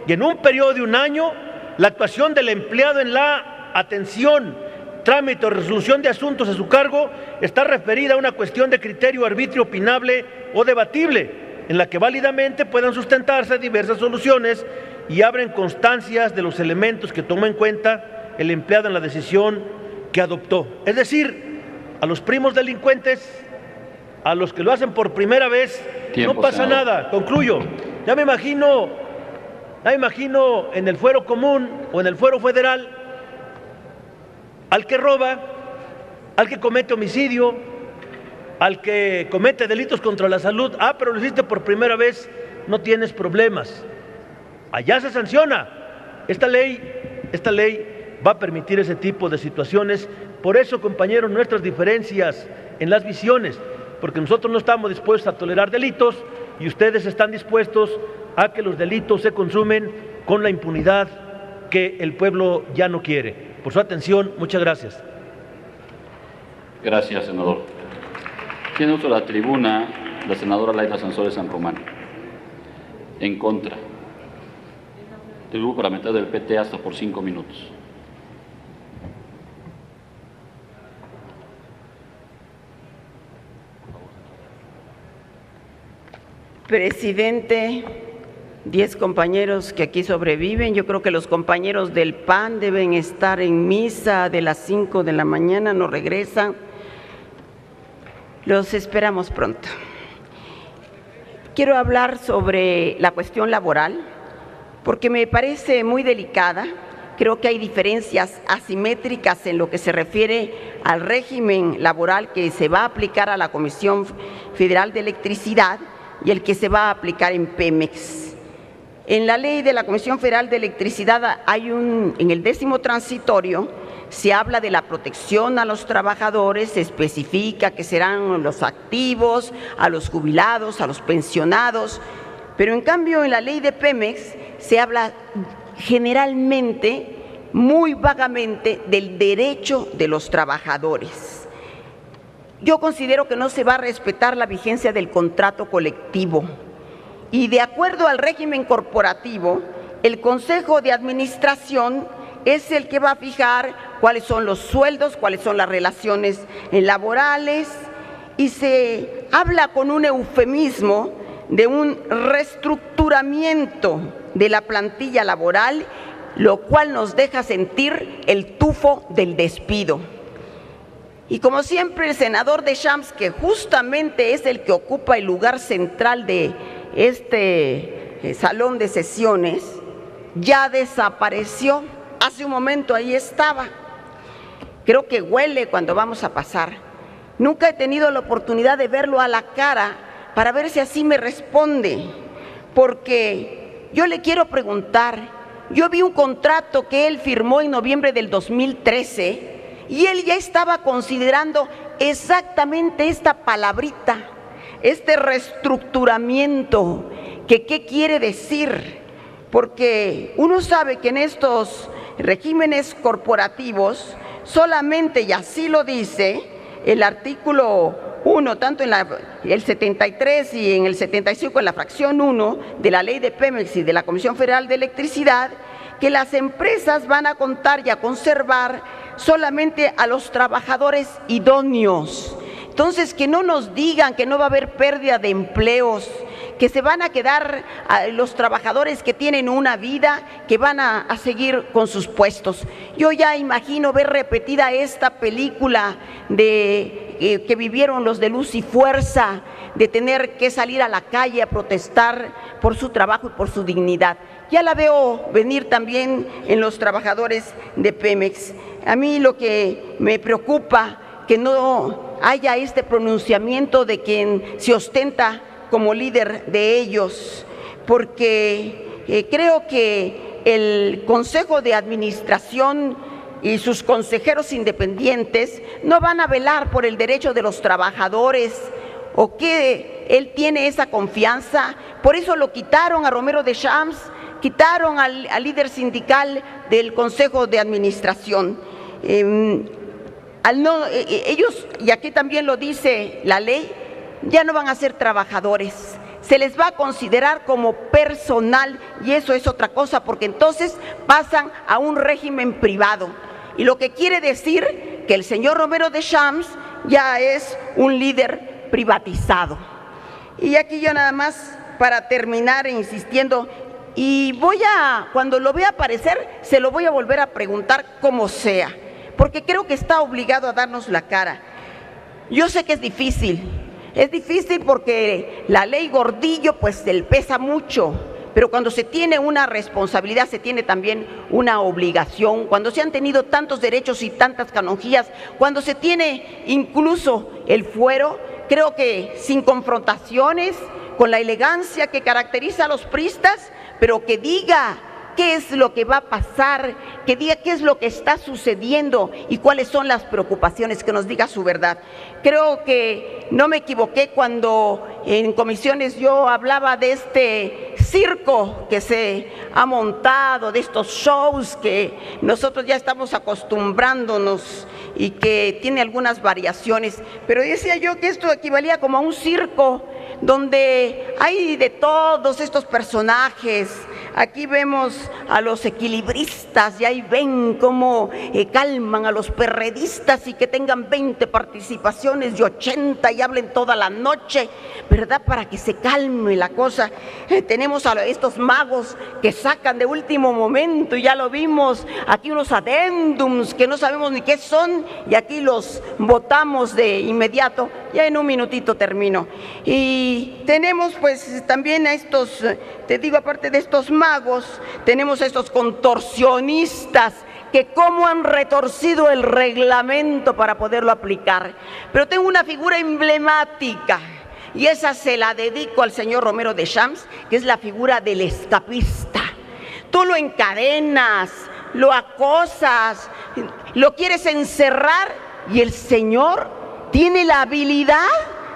S7: y en un periodo de un año, la actuación del empleado en la atención, trámite o resolución de asuntos a su cargo está referida a una cuestión de criterio, arbitrio, opinable o debatible, en la que válidamente puedan sustentarse diversas soluciones y abren constancias de los elementos que tomó en cuenta el empleado en la decisión que adoptó. Es decir, a los primos delincuentes, a los que lo hacen por primera vez, no pasa nada. Concluyo. Ya me imagino en el fuero común o en el fuero federal al que roba, al que comete homicidio, al que comete delitos contra la salud. Ah, pero lo hiciste por primera vez, no tienes problemas. Allá se sanciona. Esta ley va a permitir ese tipo de situaciones. Por eso, compañeros, nuestras diferencias en las visiones, porque nosotros no estamos dispuestos a tolerar delitos y ustedes están dispuestos a que los delitos se consumen con la impunidad que el pueblo ya no quiere. Por su atención, muchas gracias.
S1: Gracias, senador. Tiene uso de la tribuna la senadora Laida Sansores San Román. En contra. Del grupo parlamentario del PT hasta por 5 minutos.
S8: Presidente, 10 compañeros que aquí sobreviven. Yo creo que los compañeros del PAN deben estar en misa de las 5 de la mañana, no regresan. Los esperamos pronto. Quiero hablar sobre la cuestión laboral, porque me parece muy delicada. Creo que hay diferencias asimétricas en lo que se refiere al régimen laboral que se va a aplicar a la Comisión Federal de Electricidad y el que se va a aplicar en Pemex. En la ley de la Comisión Federal de Electricidad en el 10º transitorio se habla de la protección a los trabajadores, se especifica que serán los activos, a los jubilados, a los pensionados, pero en cambio en la ley de Pemex se habla generalmente, muy vagamente, del derecho de los trabajadores. Yo considero que no se va a respetar la vigencia del contrato colectivo y, de acuerdo al régimen corporativo, el Consejo de Administración es el que va a fijar cuáles son los sueldos, cuáles son las relaciones laborales, y se habla con un eufemismo de un reestructuramiento de la plantilla laboral, lo cual nos deja sentir el tufo del despido. Y como siempre, el senador Deschamps, que justamente es el que ocupa el lugar central de este salón de sesiones, ya desapareció. Hace un momento ahí estaba. Creo que huele cuando vamos a pasar. Nunca he tenido la oportunidad de verlo a la cara para ver si así me responde, porque yo le quiero preguntar. Yo vi un contrato que él firmó en noviembre del 2013 y él ya estaba considerando exactamente esta palabrita, este reestructuramiento, que qué quiere decir. porque uno sabe que en estos regímenes corporativos solamente, y así lo dice el artículo 1, tanto en el 73 y en el 75, en la fracción 1 de la ley de Pemex y de la Comisión Federal de Electricidad, que las empresas van a contar y a conservar solamente a los trabajadores idóneos. Entonces, que no nos digan que no va a haber pérdida de empleos, que se van a quedar a los trabajadores que tienen una vida, que van a seguir con sus puestos. Yo ya imagino ver repetida esta película que vivieron los de Luz y Fuerza, de tener que salir a la calle a protestar por su trabajo y por su dignidad. Ya la veo venir también en los trabajadores de Pemex. A mí lo que me preocupa, que no haya este pronunciamiento de quien se ostenta como líder de ellos, porque creo que el Consejo de Administración y sus consejeros independientes no van a velar por el derecho de los trabajadores, o que él tiene esa confianza. Por eso lo quitaron a Romero Deschamps, quitaron al líder sindical del Consejo de Administración. Ellos, y aquí también lo dice la ley, ya no van a ser trabajadores, se les va a considerar como personal, y eso es otra cosa, porque entonces pasan a un régimen privado. Y lo que quiere decir que el señor Romero Deschamps ya es un líder privatizado. Y aquí yo nada más para terminar insistiendo, y cuando lo vea aparecer, se lo voy a volver a preguntar como sea, porque creo que está obligado a darnos la cara. Yo sé que es difícil porque la ley Gordillo pues se le pesa mucho, pero cuando se tiene una responsabilidad se tiene también una obligación, cuando se han tenido tantos derechos y tantas canonjías, cuando se tiene incluso el fuero, creo que sin confrontaciones, con la elegancia que caracteriza a los priistas, pero que diga qué es lo que va a pasar, que diga qué es lo que está sucediendo y cuáles son las preocupaciones, que nos diga su verdad. Creo que no me equivoqué cuando en comisiones yo hablaba de este circo que se ha montado, de estos shows que nosotros ya estamos acostumbrándonos y que tiene algunas variaciones, pero decía yo que esto equivalía como a un circo donde hay de todos estos personajes. Aquí vemos a los equilibristas y ahí ven cómo calman a los perredistas, y que tengan 20 participaciones y 80 y hablen toda la noche, ¿verdad? Para que se calme la cosa. Tenemos a estos magos que sacan de último momento, y ya lo vimos, aquí unos adendums que no sabemos ni qué son, y aquí los votamos de inmediato. Ya en un minutito termino. Y tenemos pues también a estos, te digo, aparte de estos magos, tenemos a estos contorsionistas que cómo han retorcido el reglamento para poderlo aplicar. Pero tengo una figura emblemática, y esa se la dedico al señor Romero Deschamps, que es la figura del escapista. Tú lo encadenas, lo acosas, lo quieres encerrar, y el señor tiene la habilidad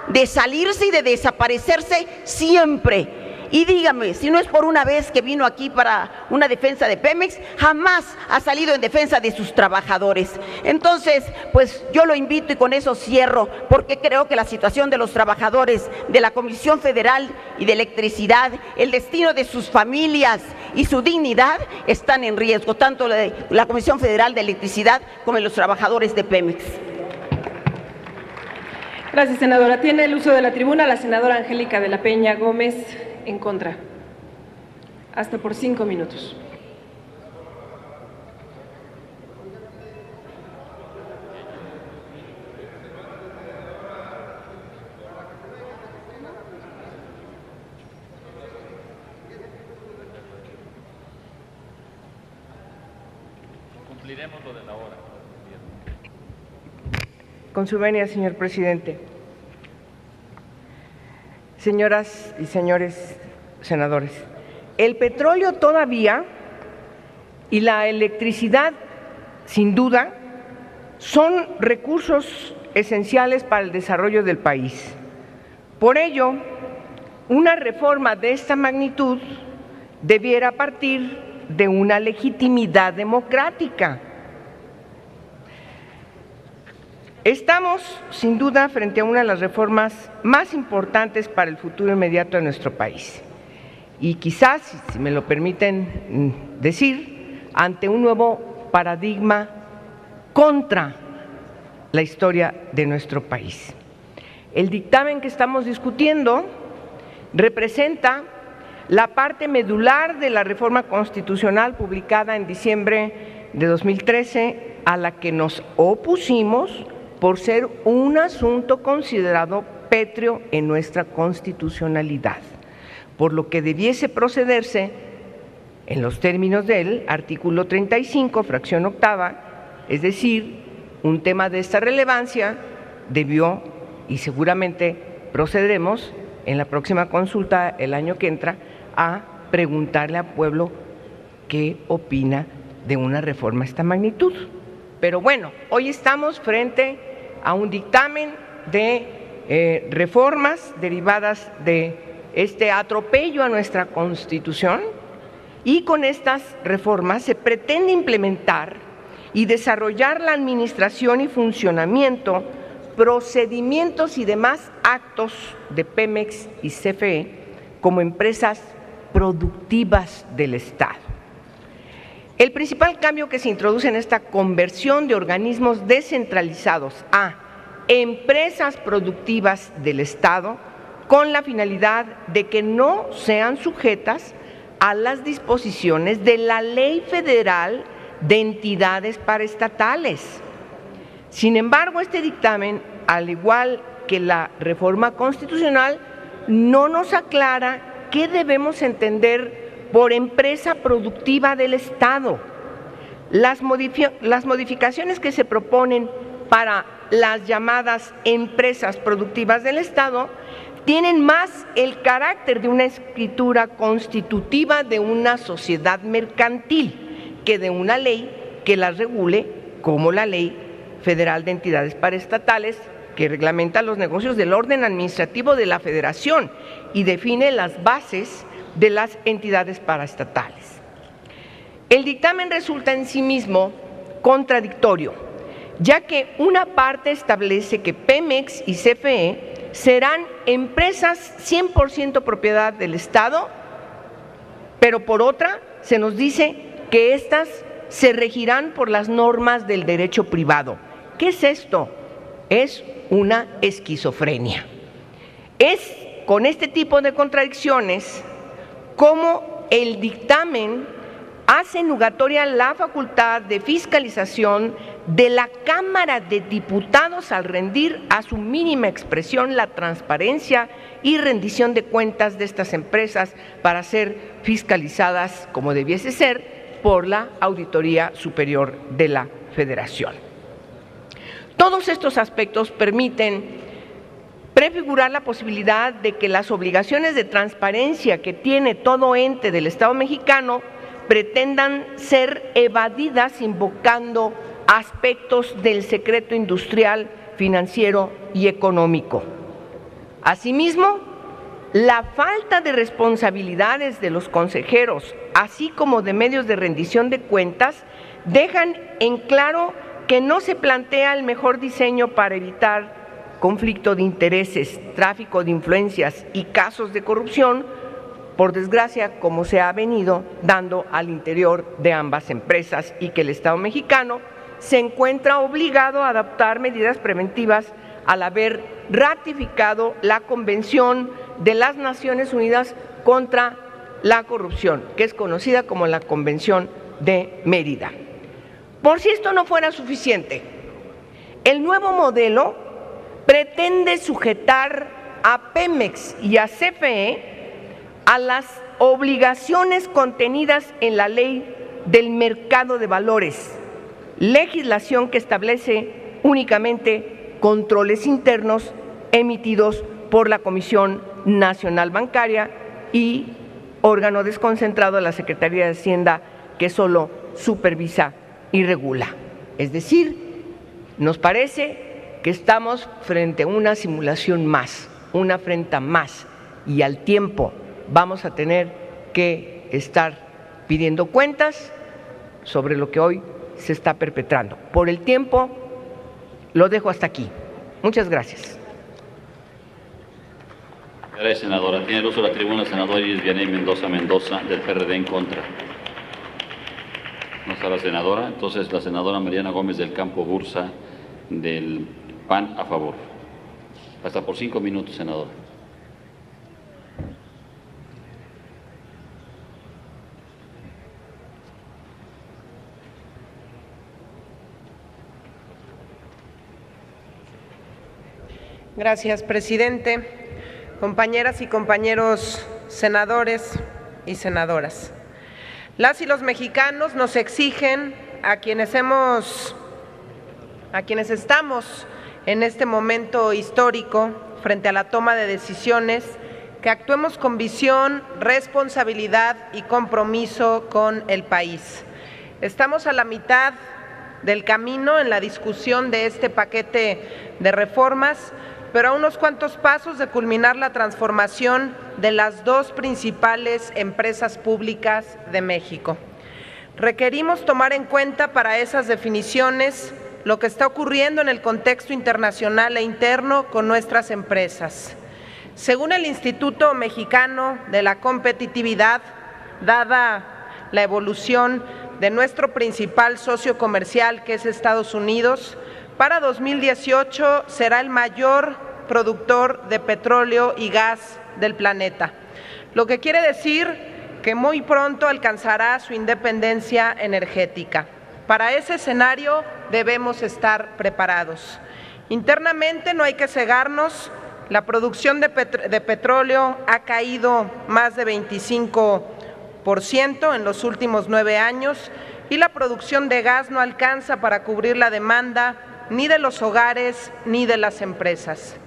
S8: de salirse y de desaparecerse siempre. Y dígame, si no es por una vez que vino aquí para una defensa de Pemex, jamás ha salido en defensa de sus trabajadores. Entonces, pues yo lo invito, y con eso cierro, porque creo que la situación de los trabajadores de la Comisión Federal y de Electricidad, el destino de sus familias y su dignidad están en riesgo, tanto la Comisión Federal de Electricidad como los trabajadores de Pemex.
S9: Gracias, senadora. Tiene el uso de la tribuna la senadora Angélica de la Peña Gómez, en contra. Hasta por 5 minutos.
S1: Cumpliremos lo de la hora.
S10: Con su venia, señor presidente. Señoras y señores senadores, el petróleo todavía y la electricidad, sin duda, son recursos esenciales para el desarrollo del país. Por ello, una reforma de esta magnitud debiera partir de una legitimidad democrática. Estamos, sin duda, frente a una de las reformas más importantes para el futuro inmediato de nuestro país. Y quizás, si me lo permiten decir, ante un nuevo paradigma contra la historia de nuestro país. El dictamen que estamos discutiendo representa la parte medular de la reforma constitucional publicada en diciembre de 2013, a la que nos opusimos por ser un asunto considerado pétreo en nuestra constitucionalidad, por lo que debiese procederse en los términos del artículo 35, fracción octava, es decir, un tema de esta relevancia debió, y seguramente procederemos en la próxima consulta el año que entra, a preguntarle al pueblo qué opina de una reforma de esta magnitud. Pero bueno, hoy estamos frente a un dictamen de reformas derivadas de este atropello a nuestra Constitución, y con estas reformas se pretende implementar y desarrollar la administración y funcionamiento, procedimientos y demás actos de Pemex y CFE como empresas productivas del Estado. El principal cambio que se introduce en esta conversión de organismos descentralizados a empresas productivas del Estado, con la finalidad de que no sean sujetas a las disposiciones de la Ley Federal de Entidades Paraestatales. Sin embargo, este dictamen, al igual que la reforma constitucional, no nos aclara qué debemos entender por empresa productiva del Estado. Las modificaciones que se proponen para las llamadas empresas productivas del Estado tienen más el carácter de una escritura constitutiva de una sociedad mercantil que de una ley que las regule, como la Ley Federal de Entidades Paraestatales, que reglamenta los negocios del orden administrativo de la Federación y define las bases de las entidades paraestatales. El dictamen resulta en sí mismo contradictorio, ya que una parte establece que Pemex y CFE serán empresas 100% propiedad del Estado, pero por otra se nos dice que éstas se regirán por las normas del derecho privado. ¿Qué es esto? Es una esquizofrenia. Es con este tipo de contradicciones como el dictamen hace nugatoria la facultad de fiscalización de la Cámara de Diputados al rendir a su mínima expresión la transparencia y rendición de cuentas de estas empresas para ser fiscalizadas, como debiese ser, por la Auditoría Superior de la Federación. Todos estos aspectos permiten prefigurar la posibilidad de que las obligaciones de transparencia que tiene todo ente del Estado mexicano pretendan ser evadidas invocando aspectos del secreto industrial, financiero y económico. Asimismo, la falta de responsabilidades de los consejeros, así como de medios de rendición de cuentas, dejan en claro que no se plantea el mejor diseño para evitar conflicto de intereses, tráfico de influencias y casos de corrupción, por desgracia, como se ha venido dando al interior de ambas empresas, y que el Estado mexicano se encuentra obligado a adoptar medidas preventivas al haber ratificado la Convención de las Naciones Unidas contra la Corrupción, que es conocida como la Convención de Mérida. Por si esto no fuera suficiente, el nuevo modelo pretende sujetar a Pemex y a CFE a las obligaciones contenidas en la Ley del Mercado de Valores, legislación que establece únicamente controles internos emitidos por la Comisión Nacional Bancaria y órgano desconcentrado de la Secretaría de Hacienda, que solo supervisa y regula. Es decir, nos parece que estamos frente a una simulación más, una afrenta más, y al tiempo vamos a tener que que estar pidiendo cuentas sobre lo que hoy se está perpetrando. Por el tiempo, lo dejo hasta aquí. Muchas gracias.
S1: Gracias, senadora. Tiene el uso de la tribuna el senador Iris Vianey Mendoza, del PRD, en contra. No está la senadora. Entonces, la senadora Mariana Gómez del Campo Bursa, del PAN, a favor. Hasta por 5 minutos, senador.
S11: Gracias, presidente. Compañeras y compañeros senadores y senadoras. Las y los mexicanos nos exigen a quienes estamos en este momento histórico frente a la toma de decisiones, que actuemos con visión, responsabilidad y compromiso con el país. Estamos a la mitad del camino en la discusión de este paquete de reformas, pero a unos cuantos pasos de culminar la transformación de las dos principales empresas públicas de México. Requerimos tomar en cuenta para esas definiciones lo que está ocurriendo en el contexto internacional e interno con nuestras empresas. Según el Instituto Mexicano de la Competitividad, dada la evolución de nuestro principal socio comercial, que es Estados Unidos, para 2018 será el mayor productor de petróleo y gas del planeta, lo que quiere decir que muy pronto alcanzará su independencia energética. Para ese escenario debemos estar preparados. Internamente no hay que cegarnos, la producción de petróleo ha caído más de 25% en los últimos 9 años y la producción de gas no alcanza para cubrir la demanda ni de los hogares ni de las empresas.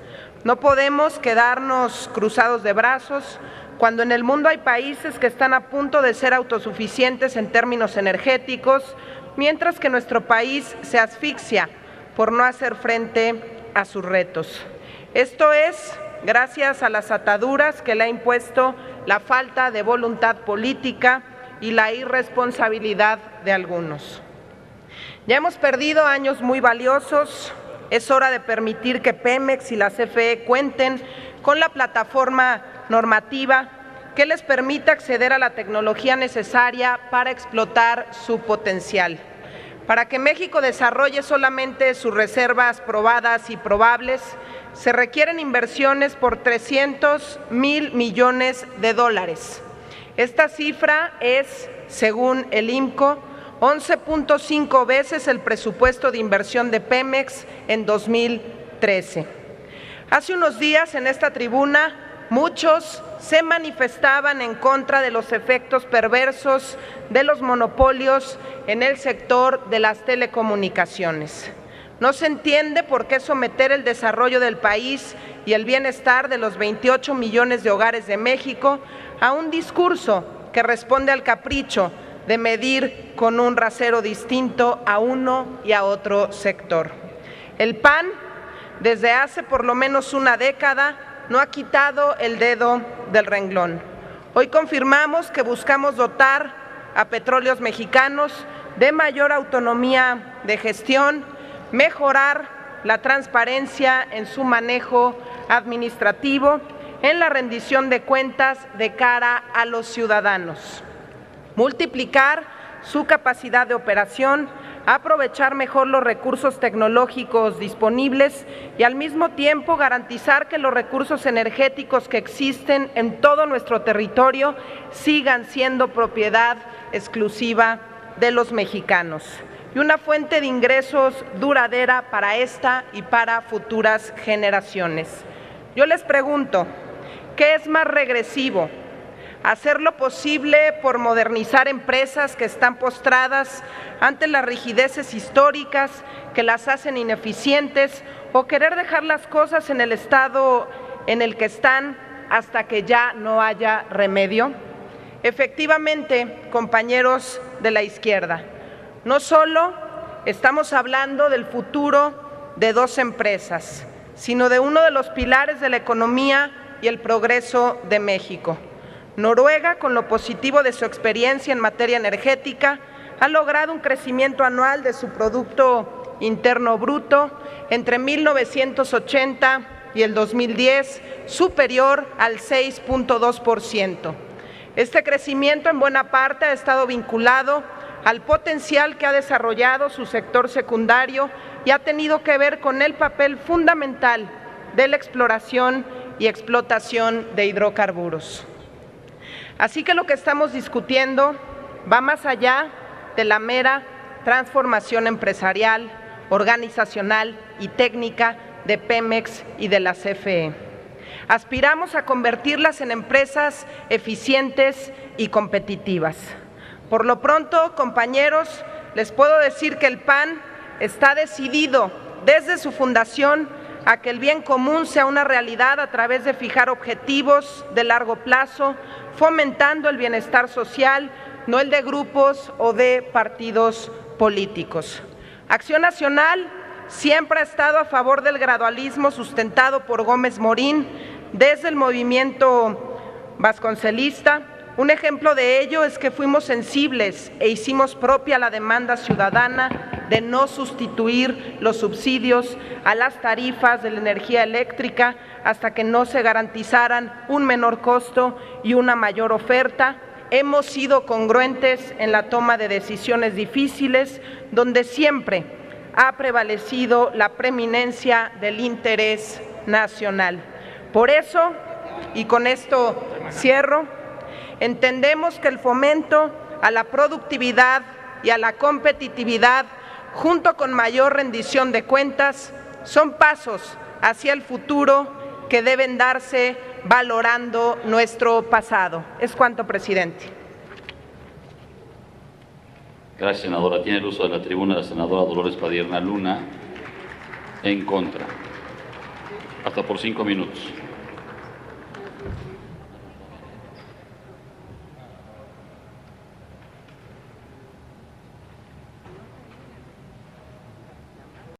S11: No podemos quedarnos cruzados de brazos cuando en el mundo hay países que están a punto de ser autosuficientes en términos energéticos, mientras que nuestro país se asfixia por no hacer frente a sus retos. Esto es gracias a las ataduras que le ha impuesto la falta de voluntad política y la irresponsabilidad de algunos. Ya hemos perdido años muy valiosos, es hora de permitir que Pemex y la CFE cuenten con la plataforma normativa que les permita acceder a la tecnología necesaria para explotar su potencial. Para que México desarrolle solamente sus reservas probadas y probables, se requieren inversiones por 300,000 millones de dólares. Esta cifra es, según el IMCO, 11.5 veces el presupuesto de inversión de Pemex en 2013. Hace unos días en esta tribuna muchos se manifestaban en contra de los efectos perversos de los monopolios en el sector de las telecomunicaciones. No se entiende por qué someter el desarrollo del país y el bienestar de los 28 millones de hogares de México a un discurso que responde al capricho de medir con un rasero distinto a uno y a otro sector. El PAN, desde hace por lo menos una década, no ha quitado el dedo del renglón. Hoy confirmamos que buscamos dotar a Petróleos Mexicanos de mayor autonomía de gestión, mejorar la transparencia en su manejo administrativo, en la rendición de cuentas de cara a los ciudadanos, multiplicar su capacidad de operación, aprovechar mejor los recursos tecnológicos disponibles y al mismo tiempo garantizar que los recursos energéticos que existen en todo nuestro territorio sigan siendo propiedad exclusiva de los mexicanos y una fuente de ingresos duradera para esta y para futuras generaciones. Yo les pregunto, ¿qué es más regresivo? ¿Hacer lo posible por modernizar empresas que están postradas ante las rigideces históricas que las hacen ineficientes o querer dejar las cosas en el estado en el que están hasta que ya no haya remedio? Efectivamente, compañeros de la izquierda, no solo estamos hablando del futuro de dos empresas, sino de uno de los pilares de la economía y el progreso de México. Noruega, con lo positivo de su experiencia en materia energética, ha logrado un crecimiento anual de su Producto Interno Bruto entre 1980 y el 2010 superior al 6.2%. Este crecimiento en buena parte ha estado vinculado al potencial que ha desarrollado su sector secundario y ha tenido que ver con el papel fundamental de la exploración y explotación de hidrocarburos. Así que lo que estamos discutiendo va más allá de la mera transformación empresarial, organizacional y técnica de Pemex y de la CFE. Aspiramos a convertirlas en empresas eficientes y competitivas. Por lo pronto, compañeros, les puedo decir que el PAN está decidido desde su fundación a que el bien común sea una realidad a través de fijar objetivos de largo plazo, fomentando el bienestar social, no el de grupos o de partidos políticos. Acción Nacional siempre ha estado a favor del gradualismo sustentado por Gómez Morín desde el movimiento vasconcelista. Un ejemplo de ello es que fuimos sensibles e hicimos propia la demanda ciudadana de no sustituir los subsidios a las tarifas de la energía eléctrica hasta que no se garantizaran un menor costo y una mayor oferta. Hemos sido congruentes en la toma de decisiones difíciles, donde siempre ha prevalecido la preeminencia del interés nacional. Por eso, y con esto cierro, entendemos que el fomento a la productividad y a la competitividad, junto con mayor rendición de cuentas, son pasos hacia el futuro que deben darse valorando nuestro pasado. Es cuanto, presidente.
S1: Gracias, senadora. Tiene el uso de la tribuna la senadora Dolores Padierna Luna. En contra. Hasta por 5 minutos.